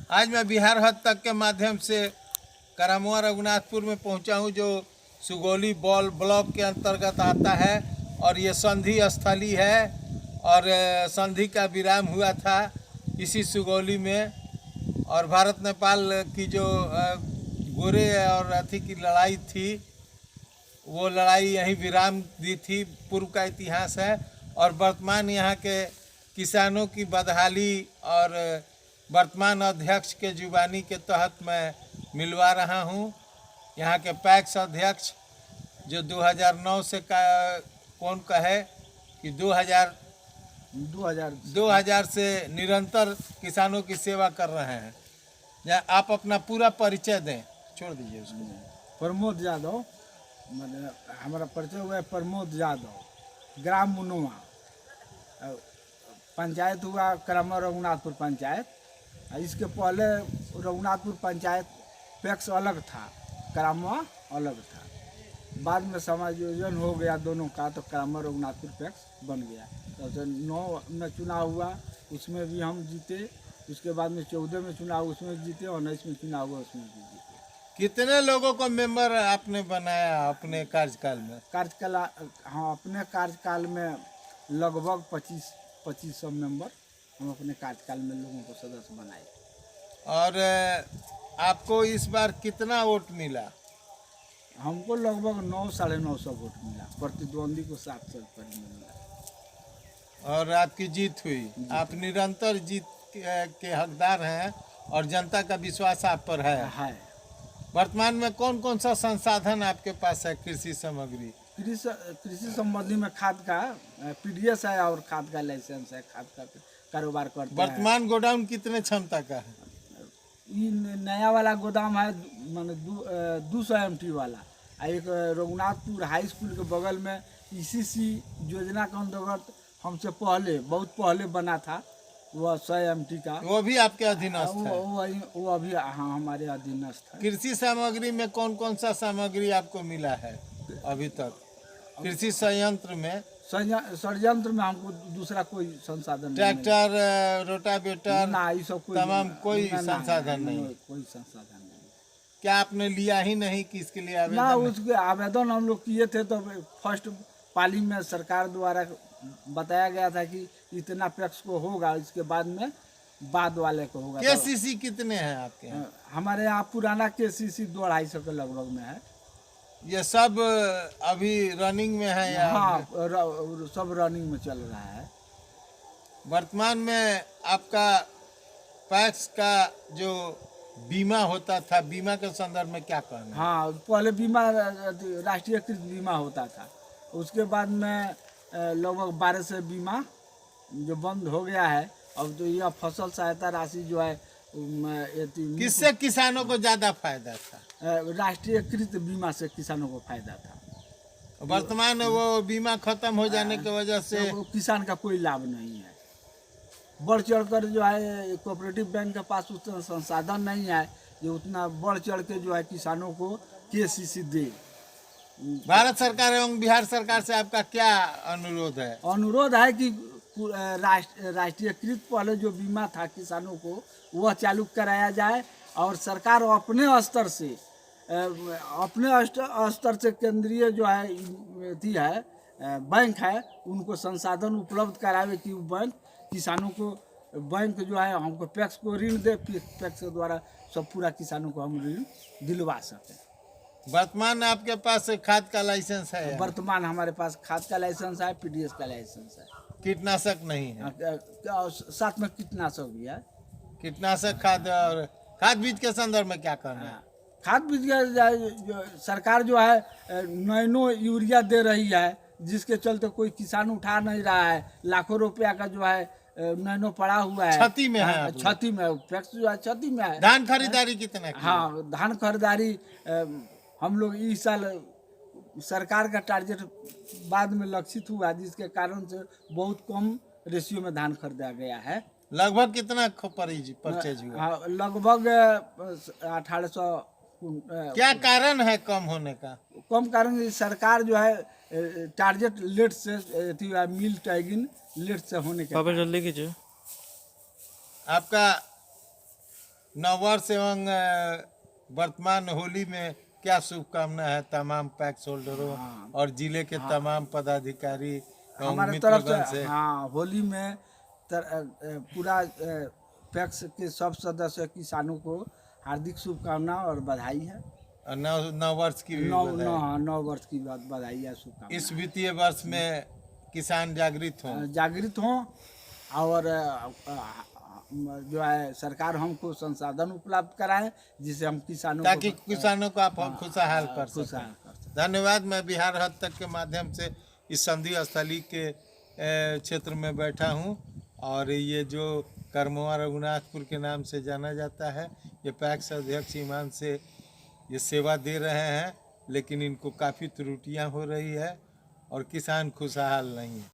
आज मैं बिहार हद तक के माध्यम से करामुआ रघुनाथपुर में पहुंचा हूं, जो सुगौली ब्लॉक के अंतर्गत आता है और ये संधि स्थली है और संधि का विराम हुआ था इसी सुगौली में। और भारत नेपाल की जो गोरे और अथी की लड़ाई थी, वो लड़ाई यहीं विराम दी थी, पूर्व का इतिहास है। और वर्तमान यहाँ के किसानों की बदहाली और वर्तमान अध्यक्ष के जुबानी के तहत मैं मिलवा रहा हूँ। यहाँ के पैक्स अध्यक्ष जो 2009 से कौन कहे कि 2000 से निरंतर किसानों की सेवा कर रहे हैं। या आप अपना पूरा परिचय दें। छोड़ दीजिए उसको। प्रमोद यादव, हमारा परिचय हुआ है प्रमोद यादव, ग्राम मुनुआ, पंचायत हुआ करामुआ रघुनाथपुर पंचायत। इसके पहले रघुनाथपुर पंचायत पैक्स अलग था, करामुआ अलग था। बाद में समायोजन हो गया दोनों का, तो करामुआ रघुनाथपुर पैक्स बन गया। तो 9 में चुनाव हुआ, उसमें भी हम जीते। उसके बाद में 14 में चुनाव, उसमें जीते। 19 में चुनाव हुआ, उसमें भी जीते। कितने लोगों को मेंबर आपने बनाया अपने कार्यकाल में? हाँ, अपने कार्यकाल में लगभग 2500 मेंबर हम अपने कार्यकाल में लोगों को सदस्य बनाए। और आपको इस बार कितना वोट मिला? हमको लगभग 900-950 वोट मिला, प्रतिद्वंदी को 700 पर मिला। और आपकी जीत हुई। आप निरंतर जीत के हकदार हैं और जनता का विश्वास आप पर है। वर्तमान में कौन कौन सा संसाधन आपके पास है? कृषि सामग्री, कृषि संबंधी में खाद का पीडीएस है और खाद का लाइसेंस है, खाद का कारोबार करते हैं। वर्तमान गोडाउन कितने क्षमता का है? ये नया वाला गोदाम है, माने 200 MT वाला। एक रघुनाथपुर हाई स्कूल के बगल में ECC योजना के अंतर्गत हमसे पहले, बहुत पहले बना था, वो 100 MT का। वो भी आपके अधीनस्थ है? वो अभी हाँ हमारे अधीनस्थ है। कृषि सामग्री में कौन कौन सा सामग्री आपको मिला है अभी तक? कृषि संयंत्र में हमको दूसरा कोई संसाधन नहीं, ट्रैक्टर, रोटावेटर ना, ये सब कोई तमाम कोई संसाधन नहीं। कोई संसाधन नहीं। क्या आपने लिया ही नहीं कि इसके लिए आवेदन? ना, उसके आवेदन हम लोग किए थे, तो फर्स्ट पाली में सरकार द्वारा बताया गया था कि इतना पैक्स को होगा, इसके बाद में बाद वाले को होगा। KCC कितने हैं आपके यहाँ? हमारे यहाँ पुराना KCC 200-250 के लगभग में है। ये सब अभी रनिंग में है या? हाँ, सब रनिंग में चल रहा है। वर्तमान में आपका पैक्स का जो बीमा होता था, बीमा के संदर्भ में क्या कहना? हाँ, पहले बीमा राष्ट्रीयकृत बीमा होता था, उसके बाद में लगभग 12 से बीमा जो बंद हो गया है। अब तो यह फसल सहायता राशि जो है, किससे किसानों को ज्यादा फायदा था? राष्ट्रीयकृत बीमा से किसानों को फायदा था। वर्तमान वो बीमा खत्म हो जाने की वजह से किसान का कोई लाभ नहीं है। बढ़ चढ़कर जो है कोऑपरेटिव बैंक के पास उतना संसाधन नहीं है जो उतना बढ़ चढ़ के जो है किसानों को KCC दे। भारत सरकार एवं बिहार सरकार से आपका क्या अनुरोध है? अनुरोध है कि राष्ट्रीयकृत पहले जो बीमा था किसानों को, वह चालू कराया जाए और सरकार अपने स्तर से केंद्रीय जो है थी है बैंक है, उनको संसाधन उपलब्ध करावे कि बैंक किसानों को, बैंक जो है हमको पैक्स को ऋण दे, पैक्स के द्वारा सब पूरा किसानों को हम ऋण दिलवा सकें। वर्तमान आपके पास खाद का लाइसेंस है? वर्तमान हमारे पास खाद का लाइसेंस है, पीडीएस का लाइसेंस है। कीटनाशक नहीं है? साथ में कीटनाशक भी है। कीटनाशक, खाद और खाद बीज के संदर्भ में क्या कहना है? खाद बीज सरकार जो है नैनो यूरिया दे रही है, जिसके चलते कोई किसान उठा नहीं रहा है। लाखों रुपया का जो है नैनो पड़ा हुआ है, क्षति में है। क्षति में पैक्स जो है क्षति में है। धान खरीदारी कितना? हाँ, धान खरीदारी हम लोग इस साल सरकार का टारगेट बाद में लक्षित हुआ, जिसके कारण से बहुत कम रेशियो में धान खरीदा गया है। लगभग कितना परचेज हुआ? हाँ, लगभग 1800। क्या कारण है कम होने का? कम कारण सरकार जो है टारगेट लेट से मिल टैगिंग लेट से होने के। जल्दी कीजिए। आपका नववर्ष एवं वर्तमान होली में क्या शुभकामना है तमाम पैक्स होल्डरों हाँ। और जिले के तमाम पदाधिकारी एवं हमारे तरफ मित्रगण से से? हाँ, होली में पूरा पैक्स के सब सदस्य किसानों को हार्दिक शुभकामना और बधाई है। और नव वर्ष की भी बधाई। 9 वर्ष की बधाई है, शुभकामना। इस वित्तीय वर्ष में किसान जागृत हों। जागृत हों और जो है सरकार हमको संसाधन उपलब्ध कराए जिससे हम किसानों ताकि को किसानों को आप खुशहाल कर खुशहाल सकें। कर सकें। धन्यवाद। मैं बिहार हद तक के माध्यम से इस संधि स्थली के क्षेत्र में बैठा हूं और ये जो करमोआ रघुनाथपुर के नाम से जाना जाता है, ये पैक्स अध्यक्ष ईमान से ये सेवा दे रहे हैं, लेकिन इनको काफ़ी त्रुटियां हो रही है और किसान खुशहाल नहीं है।